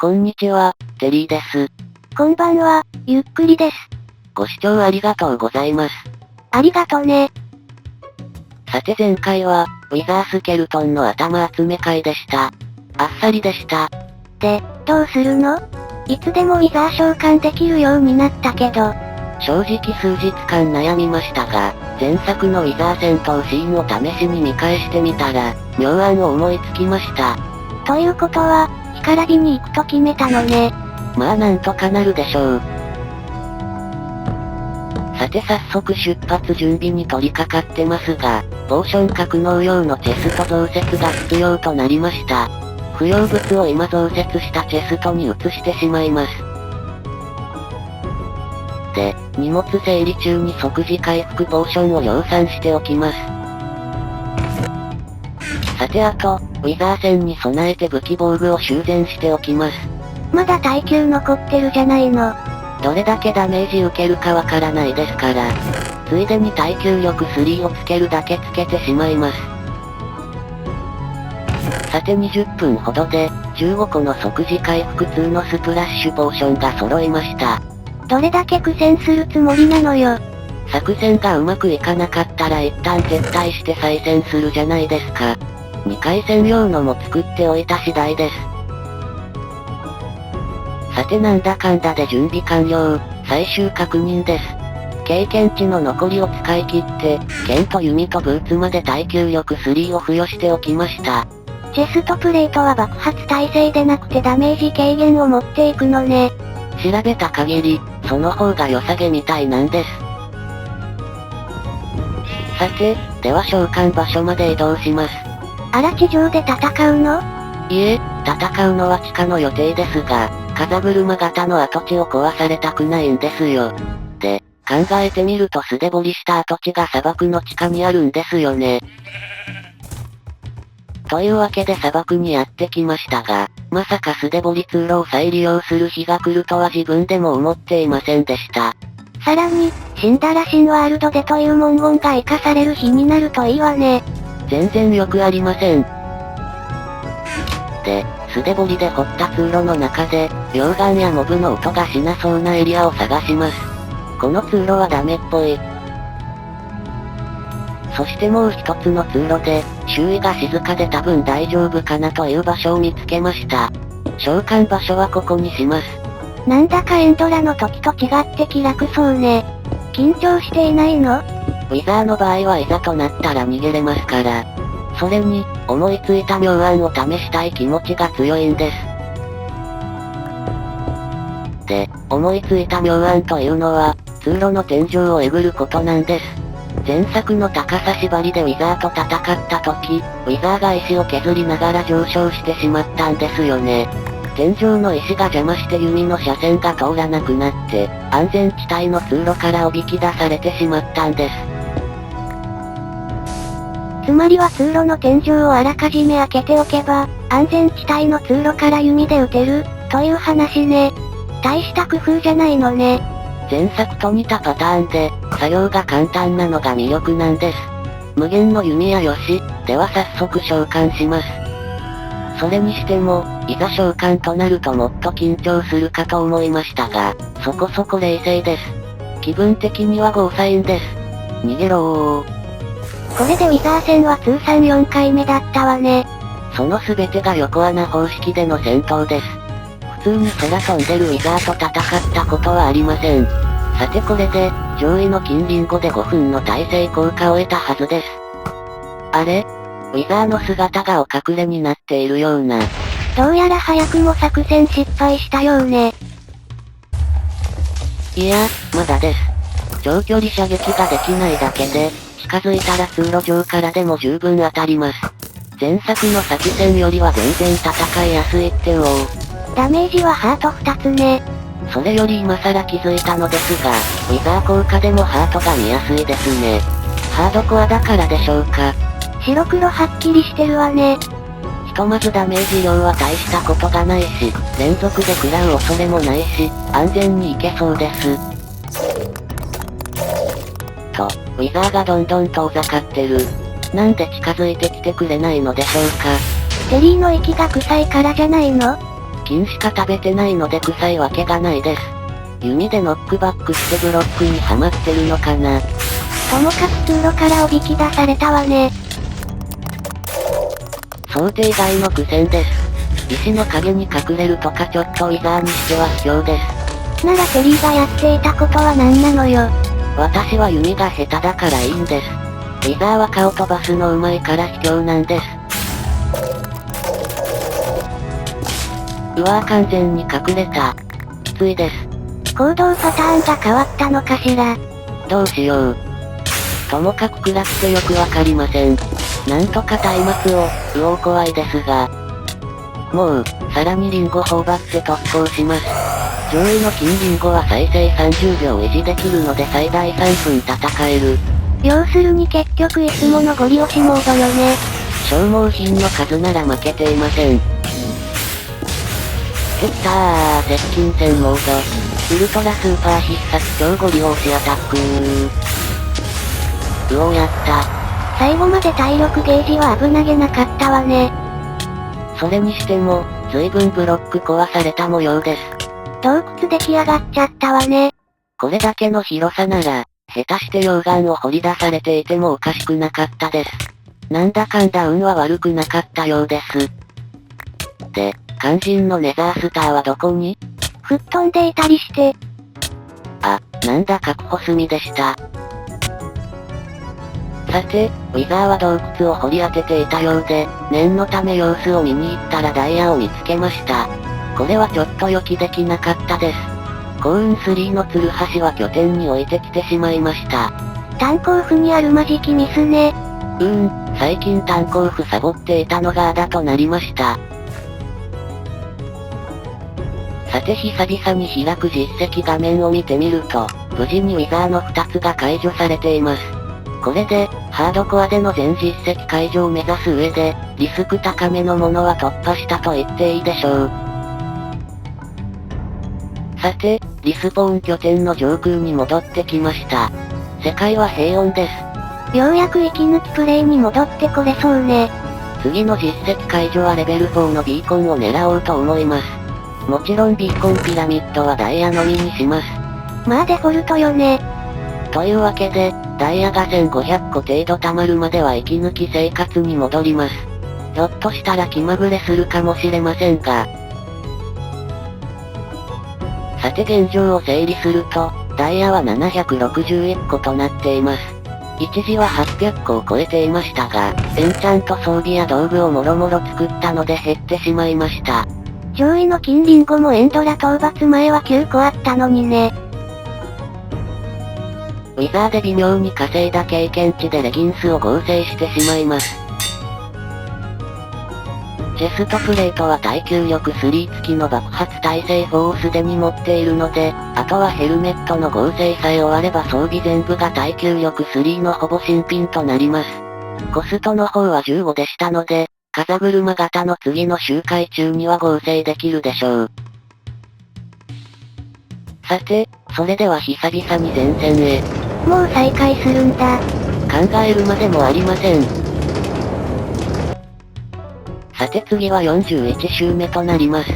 こんにちは、テリーです。こんばんは、ゆっくりです。ご視聴ありがとうございます。ありがとね。さて前回は、ウィザースケルトンの頭集め会でした。あっさりでした。で、どうするの？いつでもウィザー召喚できるようになったけど。正直数日間悩みましたが、前作のウィザー戦闘シーンを試しに見返してみたら、妙案を思いつきました。ということは、干からびに行くと決めたのね。まあなんとかなるでしょう。さて早速出発準備に取り掛かってますが、ポーション格納用のチェスト増設が必要となりました。不要物を今増設したチェストに移してしまいます。で、荷物整理中に即時回復ポーションを量産しておきます。さてあと、ウィザー戦に備えて武器防具を修繕しておきます。まだ耐久残ってるじゃないの。どれだけダメージ受けるかわからないですから、ついでに耐久力3をつけるだけつけてしまいます。さて20分ほどで、15個の即時回復2のスプラッシュポーションが揃いました。どれだけ苦戦するつもりなのよ。作戦がうまくいかなかったら一旦撤退して再戦するじゃないですか。2回戦用のも作っておいた次第です。さてなんだかんだで準備完了、最終確認です。経験値の残りを使い切って、剣と弓とブーツまで耐久力3を付与しておきました。チェストプレートは爆発耐性でなくてダメージ軽減を持っていくのね。調べた限り、その方が良さげみたいなんです。さて、では召喚場所まで移動します。あら地上で戦うの？いえ、戦うのは地下の予定ですが、風車型の跡地を壊されたくないんですよ。で、考えてみると素手掘りした跡地が砂漠の地下にあるんですよね。というわけで砂漠にやってきましたが、まさか素手掘り通路を再利用する日が来るとは自分でも思っていませんでした。さらに、死んだら新ワールドでという文言が活かされる日になるといいわね。全然よくありません。で、素手掘りで掘った通路の中で、溶岩やモブの音がしなそうなエリアを探します。この通路はダメっぽい。そしてもう一つの通路で、周囲が静かで多分大丈夫かなという場所を見つけました。召喚場所はここにします。なんだかエンドラの時と違って気楽そうね。緊張していないの？ウィザーの場合はいざとなったら逃げれますから。それに、思いついた妙案を試したい気持ちが強いんです。で、思いついた妙案というのは、通路の天井をえぐることなんです。前作の高さ縛りでウィザーと戦った時、ウィザーが石を削りながら上昇してしまったんですよね。天井の石が邪魔して弓の車線が通らなくなって、安全地帯の通路からおびき出されてしまったんです。つまりは通路の天井をあらかじめ開けておけば、安全地帯の通路から弓で撃てる、という話ね。大した工夫じゃないのね。前作と似たパターンで、作業が簡単なのが魅力なんです。無限の弓矢よし、では早速召喚します。それにしても、いざ召喚となるともっと緊張するかと思いましたが、そこそこ冷静です。気分的にはゴーサインです。逃げろー。これでウィザー戦は通算4回目だったわね。その全てが横穴方式での戦闘です。普通に空飛んでるウィザーと戦ったことはありません。さてこれで、上位の金リンゴで5分の耐性効果を得たはずです。あれ？ウィザーの姿がお隠れになっているような。どうやら早くも作戦失敗したようね。いや、まだです。長距離射撃ができないだけで、近づいたら通路上からでも十分当たります。前作の先戦よりは全然戦いやすいってダメージはハート2つね。それより今更気づいたのですが、ウィザー効果でもハートが見やすいですね。ハードコアだからでしょうか。白黒はっきりしてるわね。ひとまずダメージ量は大したことがないし、連続で食らう恐れもないし、安全にいけそうです。と、ウィザーがどんどん遠ざかってる。なんで近づいてきてくれないのでしょうか。テリーの息が臭いからじゃないの？金しか食べてないので臭いわけがないです。弓でノックバックしてブロックにはまってるのかな。ともかく通路からおびき出されたわね。想定外の苦戦です。石の影に隠れるとかちょっとウィザーにしては卑怯です。ならテリーがやっていたことは何なのよ。私は弓が下手だからいいんです。ウィザーは顔飛ばすの上手いから卑怯なんです。うわぁ完全に隠れた。きついです。行動パターンが変わったのかしら。どうしよう。ともかく暗くてよくわかりません。なんとか松明を、うおー怖いですが。もう、さらにリンゴ頬張って特攻します。上位の金リンゴは再生30秒維持できるので最大3分戦える。要するに結局いつものゴリ押しモードよね。消耗品の数なら負けていません。接近戦モード。ウルトラスーパー必殺超ゴリ押しアタックうおーやった。最後まで体力ゲージは危なげなかったわね。それにしても、随分ブロック壊された模様です。洞窟出来上がっちゃったわね。これだけの広さなら、下手して溶岩を掘り出されていてもおかしくなかったです。なんだかんだ運は悪くなかったようです。で、肝心のネザースターはどこに？吹っ飛んでいたりして。あ、なんだ確保済みでした。さて、ウィザーは洞窟を掘り当てていたようで、念のため様子を見に行ったらダイヤを見つけました。これはちょっと予期できなかったです。幸運3のツルハシは拠点に置いてきてしまいました。炭鉱夫にあるまじきミスね。最近炭鉱夫サボっていたのがあだとなりました。さて久々に開く実績画面を見てみると、無事にウィザーの2つが解除されています。これで、ハードコアでの全実績解除を目指す上で、リスク高めのものは突破したと言っていいでしょう。さて、リスポーン拠点の上空に戻ってきました。世界は平穏です。ようやく息抜きプレイに戻ってこれそうね。次の実績解除はレベル4のビーコンを狙おうと思います。もちろんビーコンピラミッドはダイヤのみにします。まあデフォルトよね。というわけで、ダイヤが1500個程度貯まるまでは息抜き生活に戻ります。ひょっとしたら気まぐれするかもしれませんが。さて現状を整理すると、ダイヤは761個となっています。一時は800個を超えていましたが、エンチャント装備や道具をもろもろ作ったので減ってしまいました。上位の金リンゴもエンドラ討伐前は9個あったのにね。ウィザーで微妙に稼いだ経験値でレギンスを合成してしまいます。チェストプレートは耐久力3付きの爆発耐性4をすでに持っているので、あとはヘルメットの合成さえ終われば装備全部が耐久力3のほぼ新品となります。コストの方は15でしたので、風車型の次の周回中には合成できるでしょう。さて、それでは久々に前線へ。もう再開するんだ。考えるまでもありません。さて次は41周目となります。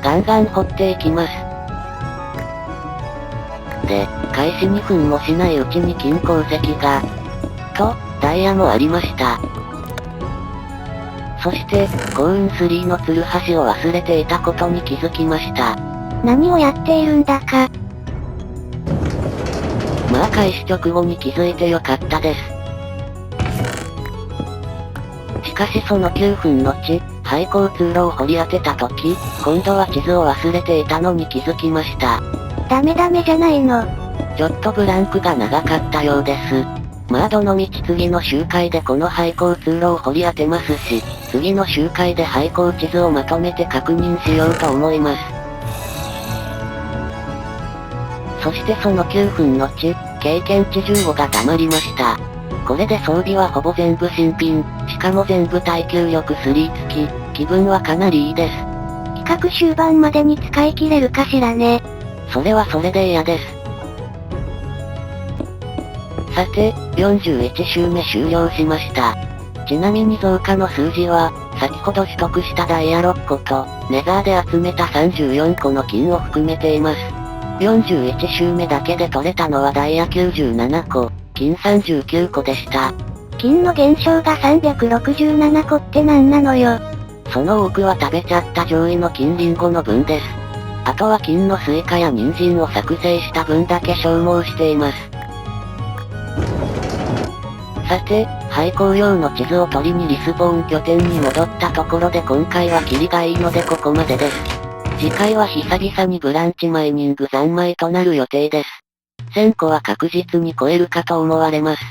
ガンガン掘っていきます。で、開始2分もしないうちに金鉱石が、と、ダイヤもありました。そして、幸運3のツルハシを忘れていたことに気づきました。何をやっているんだか。まあ開始直後に気づいてよかったです。しかしその9分後、廃校通路を掘り当てた時、今度は地図を忘れていたのに気づきました。ダメじゃないの。ちょっとブランクが長かったようです。まあどの道次の周回でこの廃校通路を掘り当てますし、次の周回で廃校地図をまとめて確認しようと思います。そしてその9分後、経験値15が溜まりました。これで装備はほぼ全部新品、しかも全部耐久力3付き、気分はかなりいいです。企画終盤までに使い切れるかしらね。それはそれで嫌です。さて、41周目終了しました。ちなみに増加の数字は、先ほど取得したダイヤ6個と、ネザーで集めた34個の金を含めています。41周目だけで取れたのはダイヤ97個、金39個でした。金の減少が367個ってなんなのよ。その多くは食べちゃった上位の金リンゴの分です。あとは金のスイカや人参を作成した分だけ消耗しています。さて、廃鉱用の地図を取りにリスボーン拠点に戻ったところで今回はキリがいいのでここまでです。次回は久々にブランチマイニング三昧となる予定です。1000個は確実に超えるかと思われます。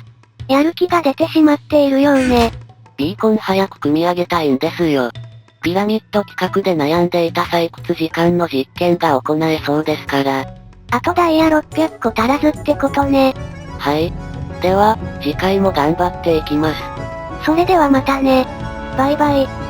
やる気が出てしまっているようね。ビーコン早く組み上げたいんですよ。ピラミッド企画で悩んでいた採掘時間の実験が行えそうですから。あとダイヤ600個足らずってことね。はい。では、次回も頑張っていきます。それではまたね。バイバイ。